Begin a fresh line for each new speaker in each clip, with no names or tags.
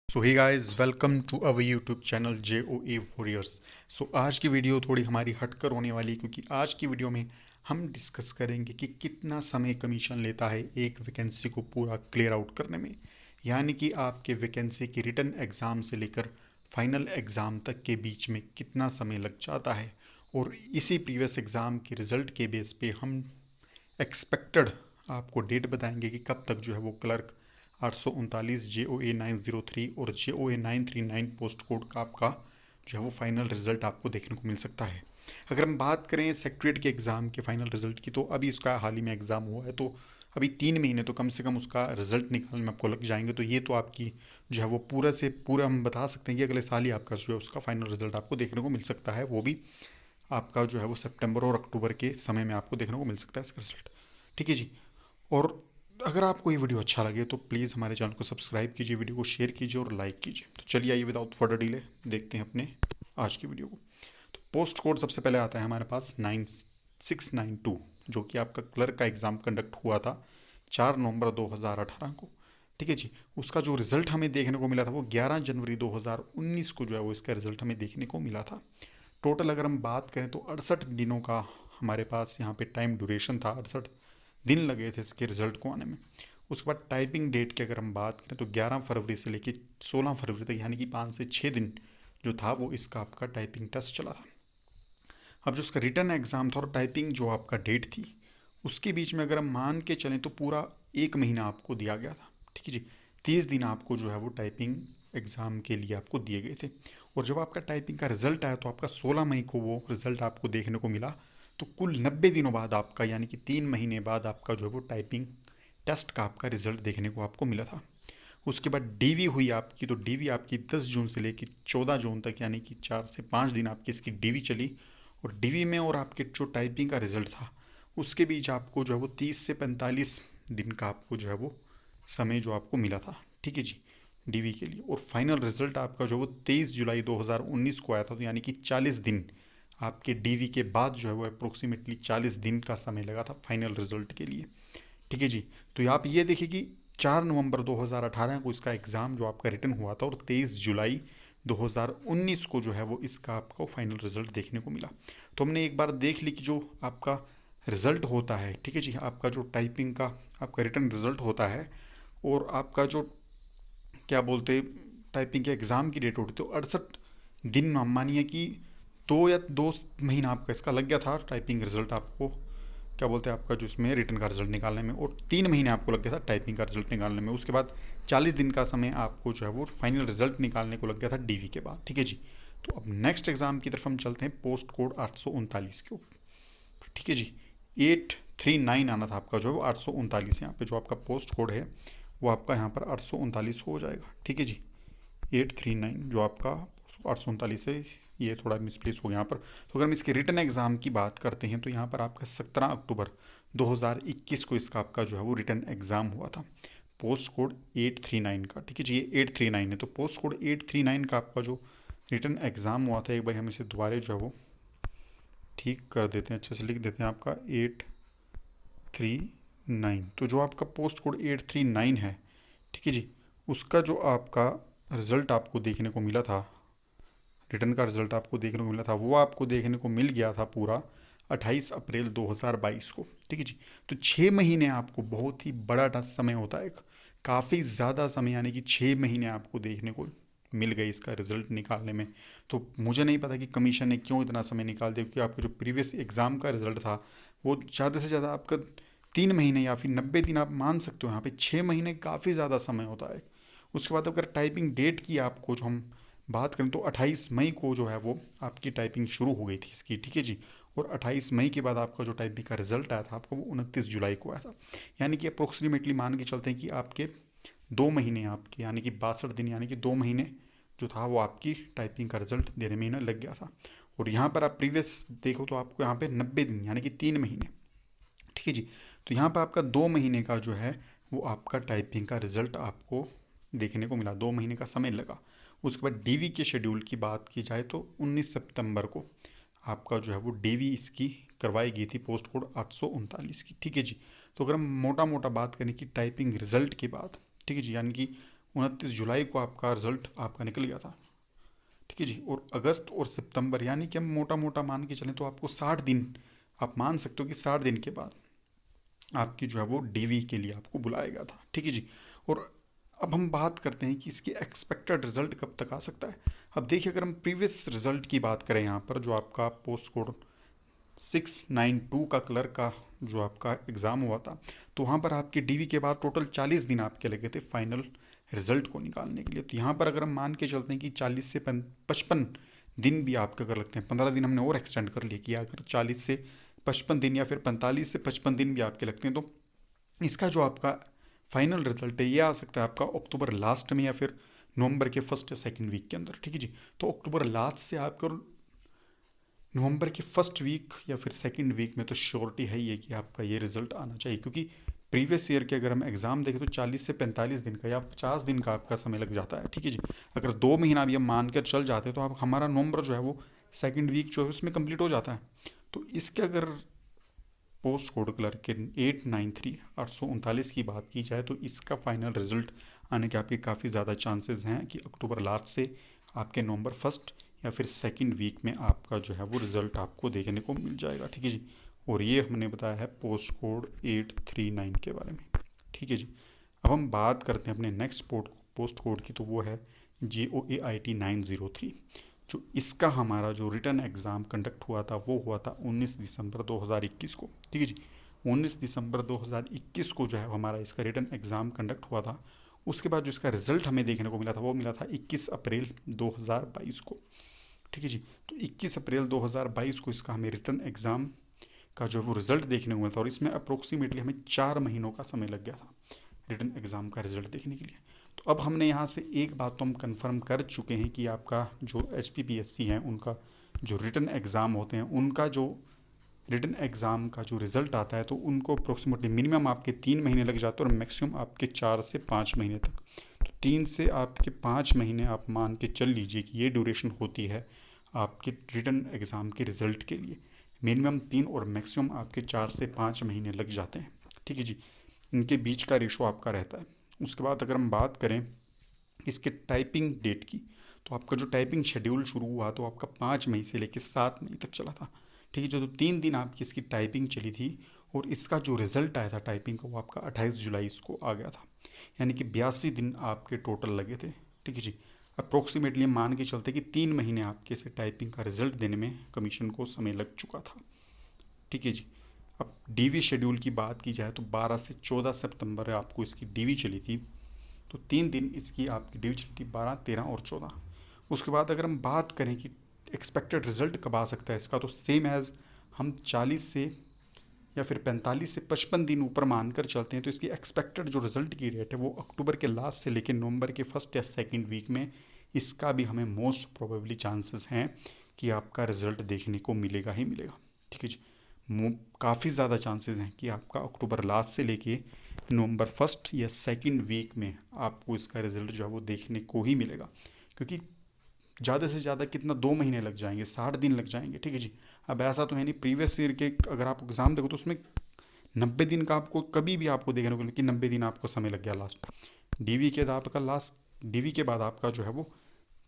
So hi guys, welcome to our YouTube channel J O A warriors. आज की video थोड़ी हमारी हटकर होने वाली है, क्योंकि आज की वीडियो में हम डिस्कस करेंगे कि कितना समय कमीशन लेता है एक वैकेंसी को पूरा क्लियर आउट करने में। यानी कि आपके वैकेंसी की रिटन एग्ज़ाम से लेकर फाइनल एग्ज़ाम तक के बीच में कितना समय लग जाता है, और इसी प्रीवियस एग्ज़ाम के रिज़ल्ट के बेस पे हम एक्सपेक्टेड आपको डेट बताएंगे कि कब तक जो है वो क्लर्क 839 JOA 903 और JOA 939 पोस्ट कोड का आपका जो है वो फाइनल रिजल्ट आपको देखने को मिल सकता है। अगर हम बात करें सेक्रेटरीट के एग्ज़ाम के फाइनल रिजल्ट की, तो अभी इसका हाल ही में एग्ज़ाम हुआ है, तो अभी 3 महीने तो कम से कम उसका रिजल्ट निकालने में आपको लग जाएंगे। तो ये तो आपकी जो है वो पूरा से पूरा हम बता सकते हैं कि अगले साल ही आपका जो है उसका फाइनल रिजल्ट आपको देखने को मिल सकता है। वो भी आपका जो है वो सितंबर और अक्टूबर के समय में आपको देखने को मिल सकता है इसका रिजल्ट। ठीक है जी। और अगर आपको ये वीडियो अच्छा लगे तो प्लीज़ हमारे चैनल को सब्सक्राइब कीजिए, वीडियो को शेयर कीजिए और लाइक कीजिए। तो चलिए आइए विदाउट फर्दर डिले देखते हैं अपने आज की वीडियो को। तो पोस्ट कोड सबसे पहले आता है हमारे पास 9692, जो कि आपका क्लर्क का एग्ज़ाम कंडक्ट हुआ था 4 नवंबर 2018 को। ठीक है जी। उसका जो रिज़ल्ट हमें देखने को मिला था वो 11 जनवरी 2019 को जो है वो इसका रिज़ल्ट हमें देखने को मिला था। टोटल अगर हम बात करें तो 68 दिनों का हमारे पास यहाँ पे टाइम ड्यूरेशन था। 68 दिन लगे थे इसके रिज़ल्ट को आने में। उसके बाद टाइपिंग डेट की अगर हम बात करें तो 11 फरवरी से लेकर 16 फरवरी तक, यानी कि 5 से 6 दिन जो था वो इसका आपका टाइपिंग टेस्ट चला था। अब जो उसका रिटर्न एग्ज़ाम था और टाइपिंग जो आपका डेट थी, उसके बीच में अगर हम मान के चलें तो पूरा 1 महीना आपको दिया गया था। ठीक है जी। 30 दिन आपको जो है वो टाइपिंग एग्ज़ाम के लिए आपको दिए गए थे। और जब आपका टाइपिंग का रिज़ल्ट आया तो आपका 16 मई को वो रिज़ल्ट आपको देखने को मिला। तो कुल 90 दिनों बाद आपका, यानी कि 3 महीने बाद आपका जो है वो टाइपिंग टेस्ट का आपका रिज़ल्ट देखने को आपको मिला था। उसके बाद डीवी हुई आपकी, तो डीवी आपकी 10 जून से लेकर 14 जून तक, यानी कि 4 से 5 दिन आपकी इसकी डीवी चली। और डीवी में और आपके जो टाइपिंग का रिज़ल्ट था उसके बीच आपको जो है वो 30 से 45 दिन का आपको जो है वो समय जो आपको मिला था। ठीक है जी, डीवी के लिए। और फाइनल रिज़ल्ट आपका जो है वो 23 जुलाई 2019 को आया था। तो यानी कि 40 दिन आपके डीवी के बाद जो है वो अप्रोक्सीमेटली 40 दिन का समय लगा था फाइनल रिज़ल्ट के लिए। ठीक है जी। तो आप ये देखिए कि 4 नवंबर 2018 को इसका एग्ज़ाम जो आपका रिटर्न हुआ था, और 23 जुलाई 2019 को जो है वो इसका आपको फाइनल रिज़ल्ट देखने को मिला। तो हमने एक बार देख ली कि जो आपका रिज़ल्ट होता है, ठीक है जी, आपका जो टाइपिंग का आपका रिटर्न रिज़ल्ट होता है और आपका जो क्या बोलते टाइपिंग के एग्ज़ाम की डेट होती, तो 68 दिन हम मानिए कि 2 या 2 महीना आपका इसका लग गया था टाइपिंग रिज़ल्ट आपको क्या बोलते हैं आपका जो इसमें रिटर्न का रिजल्ट निकालने में, और 3 महीने आपको लग गया था टाइपिंग का रिजल्ट निकालने में। उसके बाद 40 दिन का समय आपको जो है वो फाइनल रिजल्ट निकालने को लग गया था डीवी के बाद। ठीक है जी। तो अब नेक्स्ट एग्जाम की तरफ हम चलते हैं, पोस्ट कोड 839 के ऊपर। ठीक है जी। 839 आना था आपका जो है वो 839, यहाँ पे जो आपका पोस्ट कोड है वो आपका यहाँ पर 839 हो जाएगा। ठीक है जी। 839 जो आपका 839 है, ये थोड़ा मिसप्लेस हो गया यहाँ पर। तो अगर हम इसके रिटर्न एग्ज़ाम की बात करते हैं तो यहाँ पर आपका 17 अक्टूबर 2021 को इसका आपका जो है वो रिटर्न एग्ज़ाम हुआ था, पोस्ट कोड 839 का। ठीक है जी, ये 839 है। तो पोस्ट कोड 839 का आपका जो रिटर्न एग्ज़ाम हुआ था, एक बार हम इसे दोबारा जो है वो ठीक कर देते हैं, अच्छे से लिख देते हैं, आपका 839। तो जो आपका पोस्ट कोड 839 है, ठीक है जी, उसका जो आपका रिज़ल्ट आपको देखने को मिला था, रिटर्न का रिज़ल्ट आपको देखने को मिला था, वो आपको देखने को मिल गया था पूरा 28 अप्रैल 2022 को। ठीक है जी। तो 6 महीने आपको बहुत ही बड़ा समय होता है, काफ़ी ज़्यादा समय, यानी कि 6 महीने आपको देखने को मिल गए इसका रिज़ल्ट निकालने में। तो मुझे नहीं पता कि कमीशन ने क्यों इतना समय निकाल दिया, क्योंकि आपका जो प्रीवियस एग्ज़ाम का रिज़ल्ट था वो ज़्यादा से ज़्यादा आपका 3 महीने या फिर 90 दिन आप मान सकते हो। यहाँ पे 6 महीने काफ़ी ज़्यादा समय होता है। उसके बाद अगर टाइपिंग डेट की आपको जो हम बात करें तो 28 मई को जो है वो आपकी टाइपिंग शुरू हो गई थी इसकी। ठीक है जी। और 28 मई के बाद आपका जो टाइपिंग का रिजल्ट आया था आपका वो 29 जुलाई को आया था। यानी कि अप्रोक्सीमेटली मान के चलते हैं कि आपके 2 महीने आपके, यानी कि 62 दिन, यानी कि 2 महीने जो था वो आपकी टाइपिंग का रिजल्ट देने में ना लग गया था। और यहाँ पर आप प्रीवियस देखो तो आपको यहाँ पे 90 दिन, यानी कि 3 महीने। ठीक है जी। तो यहाँ पर आपका 2 महीने का जो है वो आपका टाइपिंग का रिजल्ट आपको देखने को मिला, 2 महीने का समय लगा। उसके बाद डीवी के शेड्यूल की बात की जाए तो 19 सितंबर को आपका जो है वो डीवी इसकी करवाई गई थी, पोस्ट कोड 839 की। ठीक है जी। तो अगर हम मोटा मोटा बात करें कि टाइपिंग रिजल्ट के बाद, ठीक है जी, यानी कि 29 जुलाई को आपका रिजल्ट आपका निकल गया था। ठीक है जी। और अगस्त और सितंबर, यानी कि हम मोटा मोटा मान के चलें तो आपको 60 दिन, आप मान सकते हो कि 60 दिन के बाद आपकी जो है वो डीवी के लिए आपको बुलाया गया था। ठीक है जी। और अब हम बात करते हैं कि इसकी एक्सपेक्टेड रिजल्ट कब तक आ सकता है। अब देखिए, अगर हम प्रीवियस रिजल्ट की बात करें यहाँ पर, जो आपका पोस्ट कोड 692 का कलर का जो आपका एग्ज़ाम हुआ था, तो वहाँ पर आपके डीवी के बाद टोटल 40 दिन आपके लगे थे फाइनल रिजल्ट को निकालने के लिए। तो यहाँ पर अगर हम मान के चलते हैं कि 40 से 55 दिन भी आपके अगर लगते हैं, 15 दिन हमने और एक्सटेंड कर लिया कि अगर 40 से 55 दिन या फिर 45 से 55 दिन भी आपके लगते हैं, तो इसका जो आपका फाइनल रिजल्ट है ये आ सकता है आपका अक्टूबर लास्ट में या फिर नवंबर के फर्स्ट या सेकंड वीक के अंदर। ठीक है जी। तो अक्टूबर लास्ट से आपका नवंबर के फर्स्ट वीक या फिर सेकंड वीक में तो श्योरिटी है ये कि आपका ये रिजल्ट आना चाहिए, क्योंकि प्रीवियस ईयर के अगर हम एग्ज़ाम देखें तो 40 से 45 दिन का या 50 दिन का आपका समय लग जाता है। ठीक है जी। अगर 2 महीना भी हम मान कर चल जाते हैं तो आप हमारा नवंबर जो है वो सेकंड वीक जो है उसमें कंप्लीट हो जाता है। तो इसके अगर पोस्ट कोड क्लर्क के 893 की बात की जाए तो इसका फाइनल रिजल्ट आने के आपके काफ़ी ज़्यादा चांसेस हैं कि अक्टूबर लास्ट से आपके नवंबर फर्स्ट या फिर सेकंड वीक में आपका जो है वो रिज़ल्ट आपको देखने को मिल जाएगा। ठीक है जी। और ये हमने बताया है पोस्ट कोड 839 के बारे में। ठीक है जी। अब हम बात करते हैं अपने नेक्स्ट पोस्ट कोड की, तो वो है JOAIT 903। जो इसका हमारा जो रिटर्न एग्ज़ाम कंडक्ट हुआ था वो हुआ था 19 दिसंबर 2021 को। ठीक है जी। 19 दिसंबर 2021 को जो है हमारा इसका रिटर्न एग्ज़ाम कंडक्ट हुआ था। उसके बाद जो इसका रिज़ल्ट हमें देखने को मिला था वो मिला था 21 अप्रैल 2022 को। ठीक है जी। तो 21 अप्रैल 2022 को इसका हमें रिटर्न एग्ज़ाम का जो वो रिज़ल्ट देखने को मिला था, और इसमें अप्रोक्सीमेटली हमें 4 महीनों का समय लग गया था रिटर्न एग्ज़ाम का रिज़ल्ट देखने के लिए। तो अब हमने यहाँ से एक बात तो हम कंफर्म कर चुके हैं कि आपका जो HPPSC है उनका जो रिटर्न एग्ज़ाम होते हैं, उनका जो रिटर्न एग्ज़ाम का जो रिज़ल्ट आता है तो उनको अप्रोक्सीमेटली मिनिमम आपके 3 महीने लग जाते हैं और मैक्सिमम आपके 4 से 5 महीने तक। तो 3 से आपके 5 महीने आप मान के चल लीजिए कि ये ड्यूरेशन होती है आपके रिटर्न एग्ज़ाम के रिज़ल्ट के लिए। मिनिमम 3 और मैक्सिमम आपके 4 से 5 महीने लग जाते हैं। ठीक है जी। इनके बीच का रेशो आपका रहता है। उसके बाद अगर हम बात करें इसके टाइपिंग डेट की, तो आपका जो टाइपिंग शेड्यूल शुरू हुआ तो आपका 5 मई से लेकर 7 मई तक चला था। ठीक है। जो 3 दिन आपकी इसकी टाइपिंग चली थी, और इसका जो रिज़ल्ट आया था टाइपिंग का वो आपका 28 जुलाई इसको आ गया था। यानी कि 82 दिन आपके टोटल लगे थे। ठीक है जी। अप्रोक्सीमेटली मान के चलते कि 3 महीने आपके से टाइपिंग का रिज़ल्ट देने में कमीशन को समय लग चुका था। ठीक है जी। अब डीवी शेड्यूल की बात की जाए तो 12 से 14 सितंबर आपको इसकी डीवी चली थी। तो 3 दिन इसकी आपकी डीवी चली थी, 12, 13 और 14। उसके बाद अगर हम बात करें कि एक्सपेक्टेड रिजल्ट कब आ सकता है इसका, तो सेम एज़ हम 40 से या फिर 45 से 55 दिन ऊपर मानकर चलते हैं तो इसकी एक्सपेक्टेड जो रिज़ल्ट की डेट है वो अक्टूबर के लास्ट से लेकर नवंबर के फर्स्ट या सेकंड वीक में इसका भी हमें मोस्ट प्रोबेबली चांसेस हैं कि आपका रिज़ल्ट देखने को मिलेगा ही मिलेगा। ठीक है जी। काफ़ी ज़्यादा चांसेस हैं कि आपका अक्टूबर लास्ट से लेके नवंबर फर्स्ट या सेकंड वीक में आपको इसका रिज़ल्ट जो है वो देखने को ही मिलेगा, क्योंकि ज़्यादा से ज़्यादा कितना 2 महीने लग जाएंगे, 60 दिन लग जाएंगे। ठीक है जी। अब ऐसा तो है नहीं, प्रीवियस ईयर के अगर आप एग्ज़ाम देखो तो उसमें 90 दिन का आपको कभी भी आपको देखने को मिले कि 90 दिन आपको समय लग गया लास्ट डीवी के बाद आपका लास्ट डीवी के बाद आपका जो है वो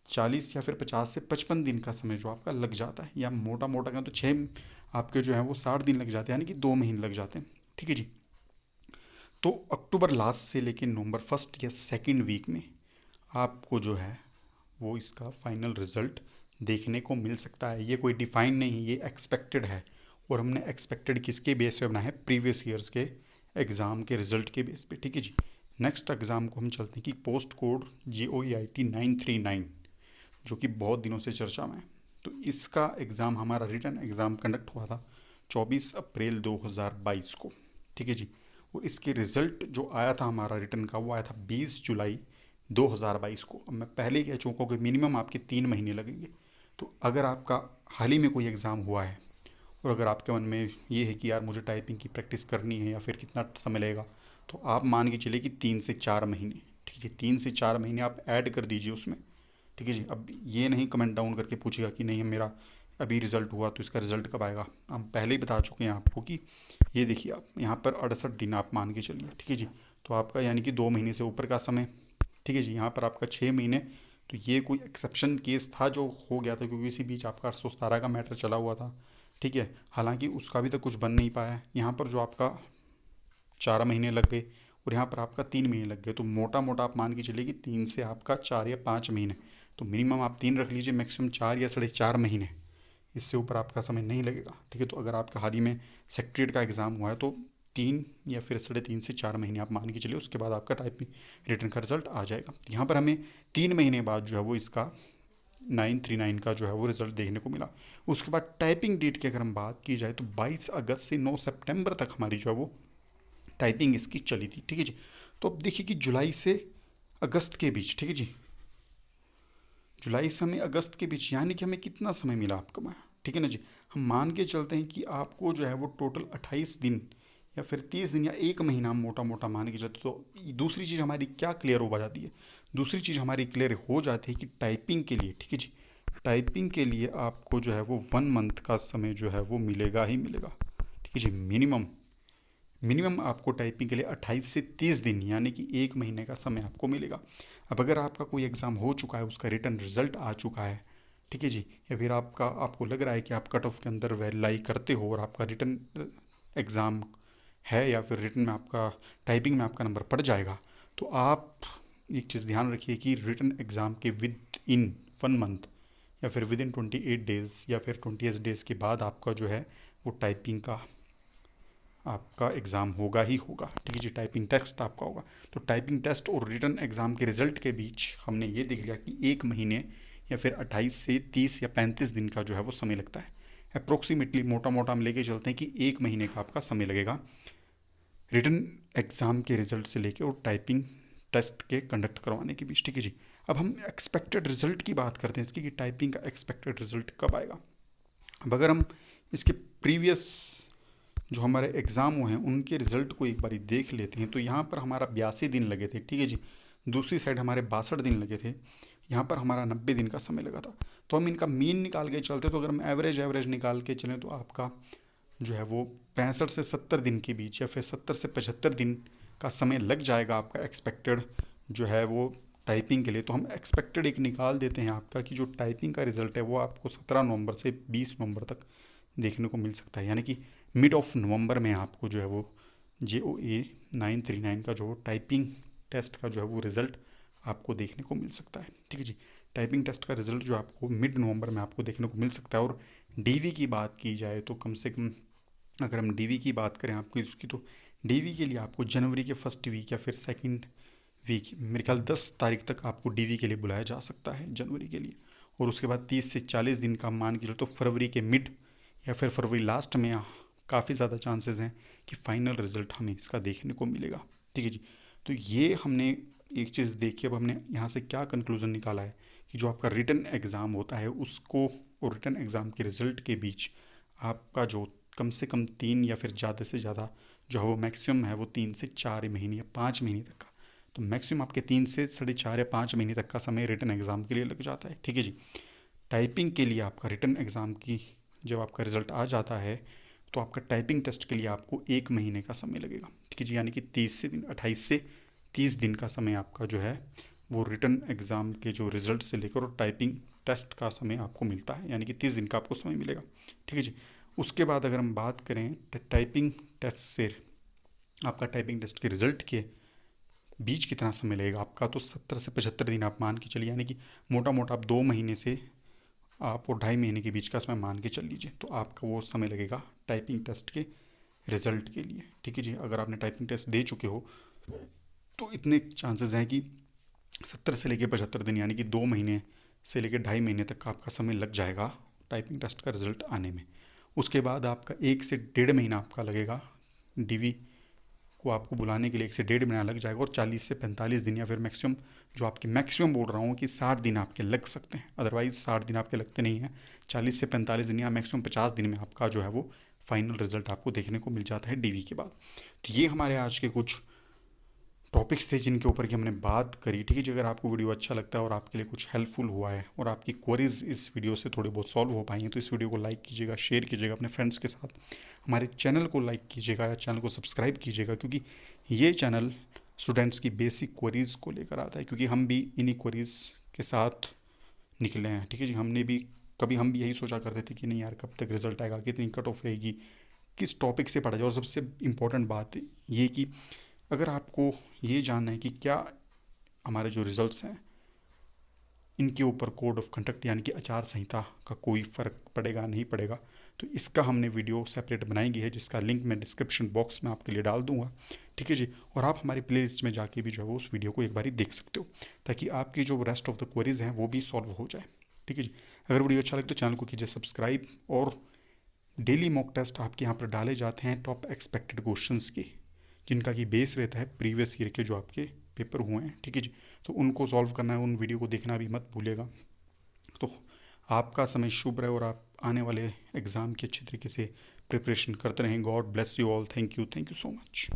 40 या फिर 50 से 55 दिन का समय जो आपका लग जाता है, या मोटा मोटा का तो 6 आपके जो है वो 60 दिन लग जाते हैं, यानी कि 2 महीने लग जाते हैं। ठीक है जी। तो अक्टूबर लास्ट से लेकर नवंबर फर्स्ट या सेकंड वीक में आपको जो है वो इसका फाइनल रिज़ल्ट देखने को मिल सकता है। ये कोई डिफाइन नहीं है, ये एक्सपेक्टेड है। और हमने एक्सपेक्टेड किसके बेस पे बनाया है, प्रीवियस ईयर्स के एग्ज़ाम के रिज़ल्ट के बेस पे। ठीक है जी। नेक्स्ट एग्ज़ाम को हम चलते हैं कि पोस्ट कोड JOAIT 939, जो कि बहुत दिनों से चर्चा में है। तो इसका एग्ज़ाम हमारा रिटर्न एग्ज़ाम कंडक्ट हुआ था 24 अप्रैल 2022 को। ठीक है जी। और इसके रिज़ल्ट जो आया था हमारा रिटर्न का वो आया था 20 जुलाई 2022 को। अब मैं पहले ही कह चुका हूँ कि मिनिमम आपके 3 महीने लगेंगे। तो अगर आपका हाल ही में कोई एग्ज़ाम हुआ है और अगर आपके मन में ये है कि यार मुझे टाइपिंग की प्रैक्टिस करनी है या फिर कितना समय लगेगा, तो आप मान के चलिए कि 3 से 4 महीने। ठीक है। 3 से 4 महीने आप ऐड कर दीजिए उसमें। ठीक है जी। अब ये नहीं कमेंट डाउन करके पूछेगा कि नहीं मेरा अभी रिज़ल्ट हुआ तो इसका रिज़ल्ट कब आएगा। हम पहले ही बता चुके हैं आपको कि ये देखिए आप यहाँ पर 68 दिन आप मान के चलिए। ठीक है जी। तो आपका यानी कि 2 महीने से ऊपर का समय ठीक है जी। यहाँ पर आपका 6 महीने, तो ये कोई एक्सेप्शन केस था जो हो गया था, क्योंकि इसी बीच आपका 817 का मैटर चला हुआ था। ठीक है, हालांकि उसका अभी तक कुछ बन नहीं पाया है। यहाँ पर जो आपका 4 महीने लग गए और यहाँ पर आपका 3 महीने लग गए, तो मोटा मोटा आप मान के चलिए कि 3 से आपका 4 या 5 महीने, तो मिनिमम आप 3 रख लीजिए, मैक्सिमम 4 या 4.5 महीने, इससे ऊपर आपका समय नहीं लगेगा। ठीक है, तो अगर आपका हाल ही में सेक्रेटरीट का एग्ज़ाम हुआ है तो 3 या फिर 3.5 से 4 महीने आप मान के चलिए, उसके बाद आपका टाइपिंग रिटर्न का रिजल्ट आ जाएगा। यहाँ पर हमें 3 महीने बाद जो है वो इसका 939 का जो है वो रिज़ल्ट देखने को मिला। उसके बाद टाइपिंग डेट की अगर हम बात की जाए तो 22 अगस्त से 9 सितंबर तक हमारी जो है वो टाइपिंग इसकी चली थी। ठीक है जी। तो अब देखिए कि जुलाई से अगस्त के बीच, ठीक है जी, जुलाई से हमें अगस्त के बीच, यानी कि हमें कितना समय मिला आपको, ठीक है ना जी। हम मान के चलते हैं कि आपको जो है वो टोटल 28 दिन या फिर 30 दिन या 1 महीना हम मोटा मोटा मान के चलते, तो दूसरी चीज़ हमारी क्या क्लियर हो जाती है, दूसरी चीज़ हमारी क्लियर हो जाती है कि टाइपिंग के लिए, ठीक है जी, टाइपिंग के लिए आपको जो है वो 1 मंथ का समय जो है वो मिलेगा ही मिलेगा। ठीक है जी, मिनिमम मिनिमम आपको टाइपिंग के लिए 28 से 30 दिन यानी कि 1 महीने का समय आपको मिलेगा। अब अगर आपका कोई एग्ज़ाम हो चुका है, उसका रिटर्न रिजल्ट आ चुका है, ठीक है जी, या फिर आपको लग रहा है कि आप कट ऑफ के अंदर वेरीफाई करते हो और आपका रिटर्न एग्ज़ाम है या फिर रिटर्न में आपका टाइपिंग में आपका नंबर पड़ जाएगा, तो आप एक चीज़ ध्यान रखिए कि रिटर्न एग्ज़ाम के विद इन 1 मंथ या फिर विद इन 28 डेज़ या फिर 28 डेज़ के बाद आपका जो है वो टाइपिंग का आपका एग्ज़ाम होगा ही होगा। ठीक है जी, टाइपिंग टेस्ट आपका होगा। तो टाइपिंग टेस्ट और रिटर्न एग्ज़ाम के रिजल्ट के बीच हमने ये देख लिया कि 1 महीने या फिर 28 से 30 या 35 दिन का जो है वो समय लगता है। अप्रोक्सीमेटली मोटा मोटा हम लेके चलते हैं कि 1 महीने का आपका समय लगेगा रिटर्न एग्ज़ाम के रिजल्ट से लेके और टाइपिंग टेस्ट के कंडक्ट करवाने के बीच। ठीक है जी। अब हम एक्सपेक्टेड रिजल्ट की बात करते हैं इसकी, कि टाइपिंग का एक्सपेक्टेड रिजल्ट कब आएगा। अब अगर हम इसके प्रीवियस जो हमारे एग्ज़ाम हुए हैं उनके रिज़ल्ट को एक बारी देख लेते हैं, तो यहाँ पर हमारा 82 दिन लगे थे। ठीक है जी, दूसरी साइड हमारे 62 दिन लगे थे, यहाँ पर हमारा 90 दिन का समय लगा था। तो हम इनका मीन निकाल के चलते, तो अगर हम एवरेज निकाल के चलें तो आपका जो है वो 65 से 70 दिन के बीच या फिर 70 से 75 दिन का समय लग जाएगा आपका एक्सपेक्टेड जो है वो टाइपिंग के लिए। तो हम एक्सपेक्टेड एक निकाल देते हैं आपका कि जो टाइपिंग का रिज़ल्ट है वो आपको 17 नवंबर से 20 नवंबर तक देखने को मिल सकता है, यानी कि मिड ऑफ नवंबर में आपको जो है वो JOA 939 का जो टाइपिंग टेस्ट का जो है वो रिज़ल्ट आपको देखने को मिल सकता है। ठीक है जी, टाइपिंग टेस्ट का रिज़ल्ट जो आपको मिड नवंबर में आपको देखने को मिल सकता है। और DV की बात की जाए तो कम से कम अगर हम DV की बात करें आपको इसकी, तो DV के लिए आपको जनवरी के फर्स्ट वीक या फिर सेकंड वीक, मेरे ख्याल 10 तारीख तक आपको DV के लिए बुलाया जा सकता है जनवरी के लिए। और उसके बाद 30 से 40 दिन का मान के चलो तो फरवरी के मिड या फिर फरवरी लास्ट में काफ़ी ज़्यादा चांसेस हैं कि फाइनल रिजल्ट हमें इसका देखने को मिलेगा। ठीक है जी। तो ये हमने एक चीज़ देखी। अब हमने यहाँ से क्या कंक्लूज़न निकाला है कि जो आपका रिटन एग्ज़ाम होता है उसको और रिटन एग्ज़ाम के रिज़ल्ट के बीच आपका जो कम से कम 3 या फिर ज़्यादा से ज़्यादा जो है वो मैक्सिमम है वो 3 से 4 महीने या 5 महीने तक का, तो मैक्सिमम आपके 3 से 4.5 या 5 महीने तक का समय रिटन एग्ज़ाम के लिए लग जाता है। ठीक है जी। टाइपिंग के लिए आपका रिटन एग्ज़ाम की जब आपका रिज़ल्ट आ जाता है तो आपका टाइपिंग टेस्ट के लिए आपको 1 महीने का समय लगेगा। ठीक है जी, यानी कि 28 से 30 दिन का समय आपका जो है वो रिटन एग्ज़ाम के जो रिज़ल्ट से लेकर और टाइपिंग टेस्ट का समय आपको मिलता है, यानी कि 30 दिन का आपको समय मिलेगा। ठीक है जी। उसके बाद अगर हम बात करें टाइपिंग टेस्ट से आपका टाइपिंग टेस्ट के रिज़ल्ट के बीच कितना समय लगेगा आपका, तो 70 से 75 दिन आप मान के चलिए, यानी कि मोटा मोटा आप 2 महीने से आप और 2.5 महीने के बीच का समय मान के चल लीजिए, तो आपका वो समय लगेगा टाइपिंग टेस्ट के रिज़ल्ट के लिए। ठीक है जी। अगर आपने टाइपिंग टेस्ट दे चुके हो तो इतने चांसेस हैं कि 70 से लेकर 75 दिन यानी कि 2 महीने से लेकर 2.5 महीने तक का आपका समय लग जाएगा टाइपिंग टेस्ट का रिज़ल्ट आने में। उसके बाद आपका 1 से 1.5 महीना आपका लगेगा DV को आपको बुलाने के लिए, 1 से 1.5 महीना लग जाएगा। और 40 से 45 दिन या फिर मैक्सिमम जो आपके मैक्सिमम बोल रहा हूँ कि 60 दिन आपके लग सकते हैं, अदरवाइज़ 60 दिन आपके लगते नहीं हैं। 40 से 45 दिन या मैक्सिमम 50 दिन में आपका जो है वो फाइनल रिजल्ट आपको देखने को मिल जाता है DV के बाद। तो ये हमारे आज के कुछ टॉपिक्स थे जिनके ऊपर की हमने बात करी। ठीक है जी। अगर आपको वीडियो अच्छा लगता है और आपके लिए कुछ हेल्पफुल हुआ है और आपकी क्वेरीज इस वीडियो से थोड़ी बहुत सॉल्व हो पाई हैं, तो इस वीडियो को लाइक कीजिएगा, शेयर कीजिएगा अपने फ्रेंड्स के साथ, हमारे चैनल को लाइक कीजिएगा या चैनल को सब्सक्राइब कीजिएगा, क्योंकि ये चैनल स्टूडेंट्स की बेसिक क्वेरीज़ को लेकर आता है, क्योंकि हम भी इन्हीं क्वेरीज़ के साथ निकले हैं। ठीक है जी, हमने भी कभी हम भी यही सोचा करते थे कि नहीं यार कब तक रिजल्ट आएगा, कितनी कट ऑफ रहेगी, किस टॉपिक से पढ़ा जाए। और सबसे इम्पोर्टेंट बात ये कि अगर आपको ये जानना है कि क्या हमारे जो रिजल्ट्स हैं इनके ऊपर कोड ऑफ कंडक्ट यानी कि आचार संहिता का कोई फ़र्क पड़ेगा नहीं पड़ेगा, तो इसका हमने वीडियो सेपरेट बनाई गई है, जिसका लिंक मैं डिस्क्रिप्शन बॉक्स में आपके लिए डाल दूंगा। ठीक है जी, और आप हमारी प्लेलिस्ट में जाके भी जो है वो उस वीडियो को एक बार देख सकते हो, ताकि आपकी जो रेस्ट ऑफ द क्वेरीज हैं वो भी सॉल्व हो जाए। ठीक है जी, अगर वीडियो अच्छा लगे तो चैनल को कीजिए सब्सक्राइब। और डेली मॉक टेस्ट आपके यहाँ पर डाले जाते हैं टॉप एक्सपेक्टेड क्वेश्चंस के, जिनका कि बेस रहता है प्रीवियस ईयर के जो आपके पेपर हुए हैं। ठीक है जी, तो उनको सॉल्व करना है, उन वीडियो को देखना भी मत भूलिएगा। तो आपका समय शुभ रहे और आप आने वाले एग्ज़ाम की अच्छी तरीके से प्रिपरेशन करते रहें। God bless you all. Thank you so much.